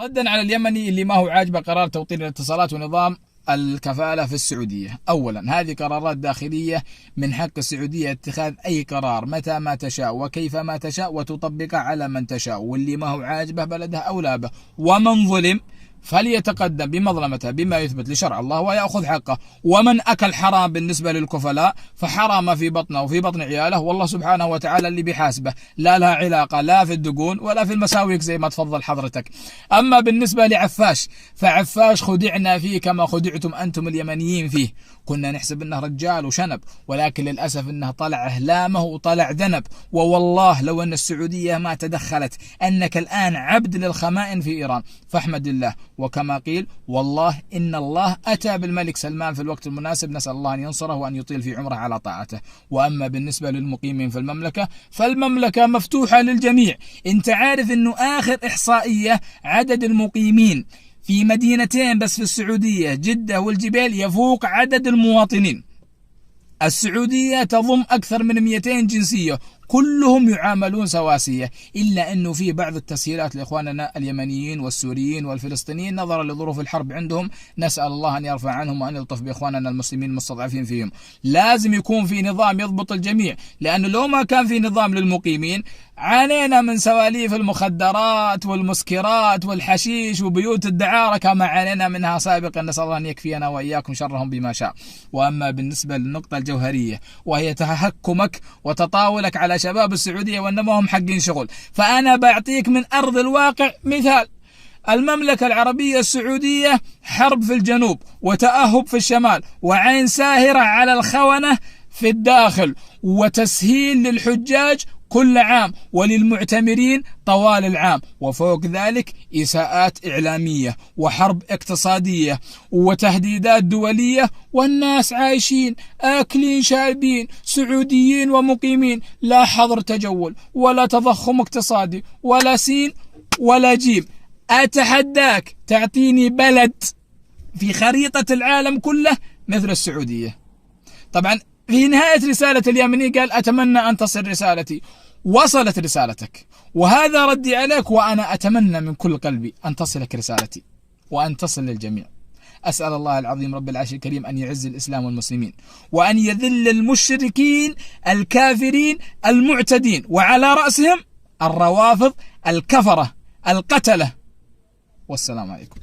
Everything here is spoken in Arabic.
ردا على اليمني اللي ما هو عاجبه قرار توطين الاتصالات ونظام الكفالة في السعودية. أولا، هذه قرارات داخلية، من حق السعودية اتخاذ أي قرار متى ما تشاء وكيف ما تشاء وتطبقه على من تشاء، واللي ما هو عاجبه بلده أولى به، ومن ظلم فليتقدم بمظلمته بما يثبت لشرع الله ويأخذ حقه. ومن أكل حرام بالنسبة للكفلاء فحرام في بطنه وفي بطن عياله، والله سبحانه وتعالى اللي بيحاسبه، لا لها علاقة لا في الدقون ولا في المساويك زي ما تفضل حضرتك. أما بالنسبة لعفاش فعفاش خدعنا فيه كما خدعتم أنتم اليمنيين فيه. كنا نحسب أنه رجال وشنب، ولكن للأسف أنه طلع أهلامه وطلع ذنب. ووالله لو أن السعودية ما تدخلت أنك الآن عبد للخمائن في إيران، فاحمد الله. وكما قيل والله إن الله أتى بالملك سلمان في الوقت المناسب، نسأل الله أن ينصره وأن يطيل في عمره على طاعته. وأما بالنسبة للمقيمين في المملكة فالمملكة مفتوحة للجميع. أنت عارف أنه آخر إحصائية عدد المقيمين في مدينتين بس في السعودية، جدة والجبيل، يفوق عدد المواطنين. السعودية تضم أكثر من 200 جنسية، كلهم يعاملون سواسية، إلا أنه في بعض التسهيلات لإخواننا اليمنيين والسوريين والفلسطينيين نظرا لظروف الحرب عندهم، نسأل الله أن يرفع عنهم وأن يلطف بإخواننا المسلمين المستضعفين فيهم. لازم يكون في نظام يضبط الجميع، لأنه لو ما كان في نظام للمقيمين عانينا من سواليف المخدرات والمسكرات والحشيش وبيوت الدعارة كما عانينا منها سابقا، نسأل الله أن يكفينا وإياكم شرهم بما شاء. وأما بالنسبة للنقطة الجوهرية وهي تهكمك وتطاولك على شباب السعودية وأنما هم حقين شغل، فأنا بعطيك من أرض الواقع مثال. المملكة العربية السعودية حرب في الجنوب وتأهب في الشمال وعين ساهرة على الخونة في الداخل، وتسهيل للحجاج كل عام وللمعتمرين طوال العام، وفوق ذلك إساءات إعلامية وحرب اقتصادية وتهديدات دولية، والناس عايشين آكلين شاربين، سعوديين ومقيمين، لا حظر تجول ولا تضخم اقتصادي ولا سين ولا جيم. أتحداك تعطيني بلد في خريطة العالم كله مثل السعودية. طبعا في نهاية رسالة اليمني قال أتمنى أن تصل رسالتي. وصلت رسالتك وهذا ردي عليك، وأنا أتمنى من كل قلبي أن تصلك رسالتي وأن تصل للجميع. أسأل الله العظيم رب العرش الكريم أن يعز الإسلام والمسلمين وأن يذل المشركين الكافرين المعتدين، وعلى رأسهم الروافض الكفرة القتلة. والسلام عليكم.